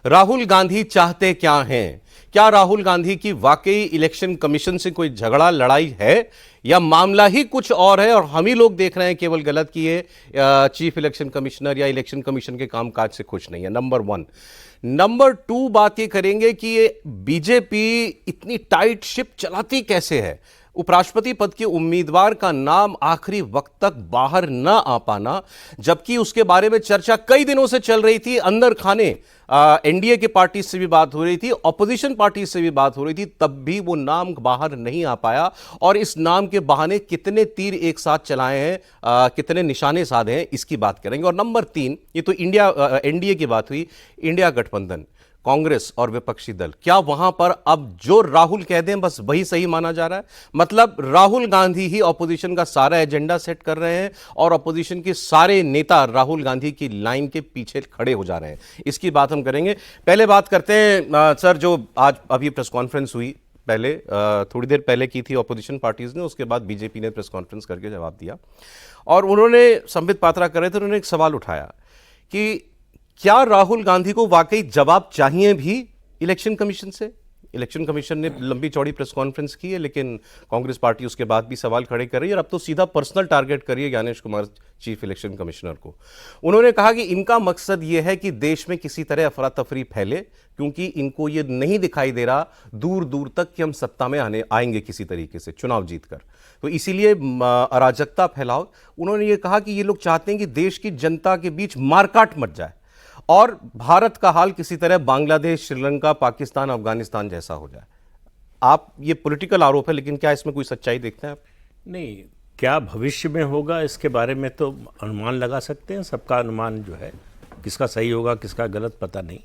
राहुल गांधी चाहते क्या हैं? क्या राहुल गांधी की वाकई इलेक्शन कमीशन से कोई झगड़ा लड़ाई है या मामला ही कुछ और है और हम ही लोग देख रहे हैं केवल गलत कि ये चीफ इलेक्शन कमिश्नर या इलेक्शन कमीशन के कामकाज से खुश नहीं है? Number one. नंबर टू, बात ये करेंगे कि ये बीजेपी इतनी टाइट शिप चलाती कैसे है? उपराष्ट्रपति पद के उम्मीदवार का नाम आखिरी वक्त तक बाहर न आ पाना, जबकि उसके बारे में चर्चा कई दिनों से चल रही थी। अंदर खाने एनडीए के पार्टी से भी बात हो रही थी, ऑपोजिशन पार्टी से भी बात हो रही थी, तब भी वो नाम बाहर नहीं आ पाया। और इस नाम के बहाने कितने तीर एक साथ चलाए हैं, कितने निशाने साधे हैं, इसकी बात करेंगे। और नंबर तीन, ये तो इंडिया एनडीए की बात हुई। इंडिया गठबंधन, कांग्रेस और विपक्षी दल, क्या वहां पर अब जो राहुल कह दें बस वही सही माना जा रहा है? मतलब राहुल गांधी ही ऑपोजिशन का सारा एजेंडा सेट कर रहे हैं और ऑपोजिशन के सारे नेता राहुल गांधी की लाइन के पीछे खड़े हो जा रहे हैं। इसकी बात हम करेंगे। पहले बात करते हैं सर, जो आज अभी प्रेस कॉन्फ्रेंस हुई, पहले थोड़ी देर पहले की थी ऑपोजिशन पार्टीज ने, उसके बाद बीजेपी ने प्रेस कॉन्फ्रेंस करके जवाब दिया और उन्होंने, संबित पात्रा कर रहे थे, उन्होंने एक सवाल उठाया कि क्या राहुल गांधी को वाकई जवाब चाहिए भी इलेक्शन कमीशन से? इलेक्शन कमीशन ने लंबी चौड़ी प्रेस कॉन्फ्रेंस की है, लेकिन कांग्रेस पार्टी उसके बाद भी सवाल खड़े कर रही है और अब तो सीधा पर्सनल टारगेट कर रही है Gyanesh Kumar, chief election commissioner को। उन्होंने कहा कि इनका मकसद यह है कि देश में किसी तरह अफरा तफरी फैले, क्योंकि इनको यह नहीं दिखाई दे रहा दूर दूर तक कि हम सत्ता में आएंगे किसी तरीके से चुनाव जीतकर, तो इसीलिए अराजकता फैलाओ। उन्होंने ये कहा कि ये लोग चाहते हैं कि देश की जनता के बीच मारकाट मच जाए और भारत का हाल किसी तरह बांग्लादेश, श्रीलंका, पाकिस्तान, अफगानिस्तान जैसा हो जाए। आप, ये पॉलिटिकल आरोप है, लेकिन क्या इसमें कोई सच्चाई देखते हैं आप? नहीं, क्या भविष्य में होगा इसके बारे में तो अनुमान लगा सकते हैं। सबका अनुमान जो है, किसका सही होगा किसका गलत पता नहीं,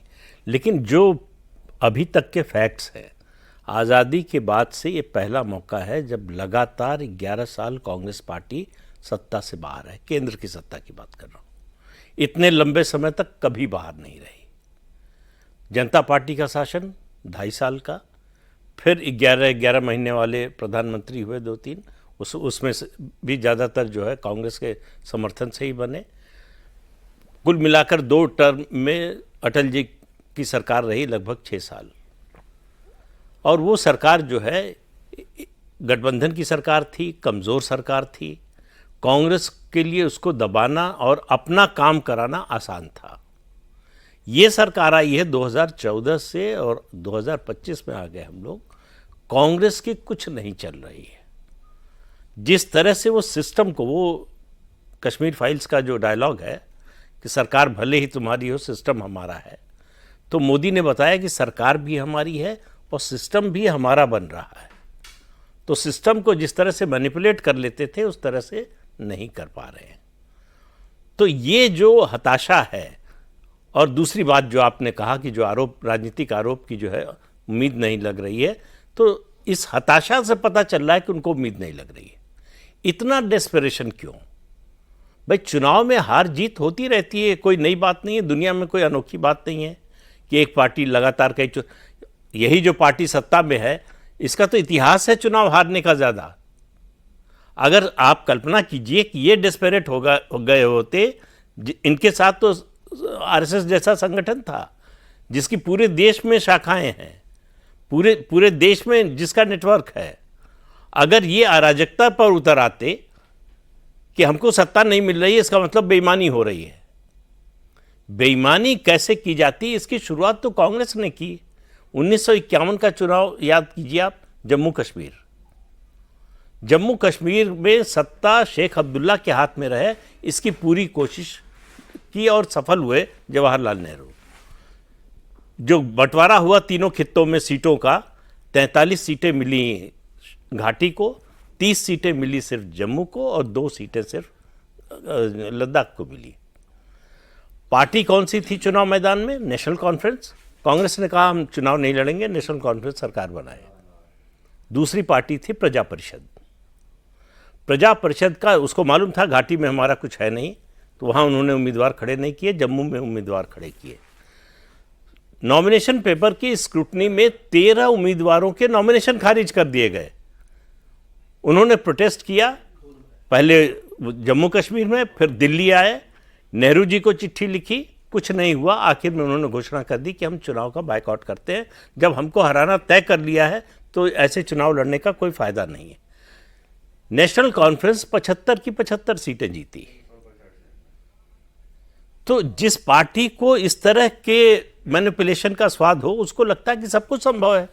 लेकिन जो अभी तक के फैक्ट्स हैं, आज़ादी के बाद से ये पहला मौका है जब लगातार 11 साल कांग्रेस पार्टी सत्ता से बाहर है। केंद्र की सत्ता की बात कर रहा हूँ। इतने लंबे समय तक कभी बाहर नहीं रही। जनता पार्टी का शासन 2.5 साल का, फिर 11 महीने वाले प्रधानमंत्री हुए 2-3, उसमें से भी ज़्यादातर जो है कांग्रेस के समर्थन से ही बने। कुल मिलाकर 2 टर्म में अटल जी की सरकार रही लगभग 6 साल। और वो सरकार जो है गठबंधन की सरकार थी, कमज़ोर सरकार थी। कांग्रेस के लिए उसको दबाना और अपना काम कराना आसान था। ये सरकार आई है 2014 से और 2025 में आ गए हम लोग। कांग्रेस की कुछ नहीं चल रही है। जिस तरह से वो सिस्टम को, वो कश्मीर फाइल्स का जो डायलॉग है कि सरकार भले ही तुम्हारी हो, सिस्टम हमारा है, तो मोदी ने बताया कि सरकार भी हमारी है और सिस्टम भी हमारा बन रहा है। तो सिस्टम को जिस तरह से मैनिपुलेट कर लेते थे उस तरह से नहीं कर पा रहे हैं। तो ये जो हताशा है, और दूसरी बात जो आपने कहा कि जो आरोप, राजनीतिक आरोप की जो है उम्मीद नहीं लग रही है, तो इस हताशा से पता चल रहा है कि उनको उम्मीद नहीं लग रही है। इतना डेस्परेशन क्यों? भाई, चुनाव में हार जीत होती रहती है, कोई नई बात नहीं है, दुनिया में कोई अनोखी बात नहीं है कि एक पार्टी लगातार कई, यही जो पार्टी सत्ता में है इसका तो इतिहास है चुनाव हारने का ज़्यादा। अगर आप कल्पना कीजिए कि ये डेस्परेट हो गए होते, इनके साथ तो आरएसएस जैसा संगठन था जिसकी पूरे देश में शाखाएं हैं, पूरे देश में जिसका नेटवर्क है। अगर ये अराजकता पर उतर आते कि हमको सत्ता नहीं मिल रही है, इसका मतलब बेईमानी हो रही है। बेईमानी कैसे की जाती है, इसकी शुरुआत तो कांग्रेस ने की। 1951 का चुनाव याद कीजिए आप। जम्मू कश्मीर में सत्ता शेख अब्दुल्ला के हाथ में रहे, इसकी पूरी कोशिश की और सफल हुए जवाहरलाल नेहरू। जो बंटवारा हुआ तीनों खित्तों में सीटों का, 43 सीटें मिली घाटी को, 30 सीटें मिली सिर्फ जम्मू को और 2 सीटें सिर्फ लद्दाख को मिली। पार्टी कौन सी थी चुनाव मैदान में? National conference. कांग्रेस ने कहा हम चुनाव नहीं लड़ेंगे, नेशनल कॉन्फ्रेंस सरकार बनाए। दूसरी पार्टी थी प्रजा परिषद। प्रजा परिषद का, उसको मालूम था घाटी में हमारा कुछ है नहीं, तो वहाँ उन्होंने उम्मीदवार खड़े नहीं किए, जम्मू में उम्मीदवार खड़े किए। नॉमिनेशन पेपर की स्क्रूटनी में 13 उम्मीदवारों के नॉमिनेशन खारिज कर दिए गए। उन्होंने प्रोटेस्ट किया, पहले जम्मू कश्मीर में, फिर दिल्ली आए, नेहरू जी को चिट्ठी लिखी, कुछ नहीं हुआ। आखिर में उन्होंने घोषणा कर दी कि हम चुनाव का बायकॉट करते हैं। जब हमको हराना तय कर लिया है तो ऐसे चुनाव लड़ने का कोई फायदा नहीं है। नेशनल कॉन्फ्रेंस 75 की 75 सीटें जीती। तो जिस पार्टी को इस तरह के मैनिपुलेशन का स्वाद हो, उसको लगता है कि सब कुछ संभव है।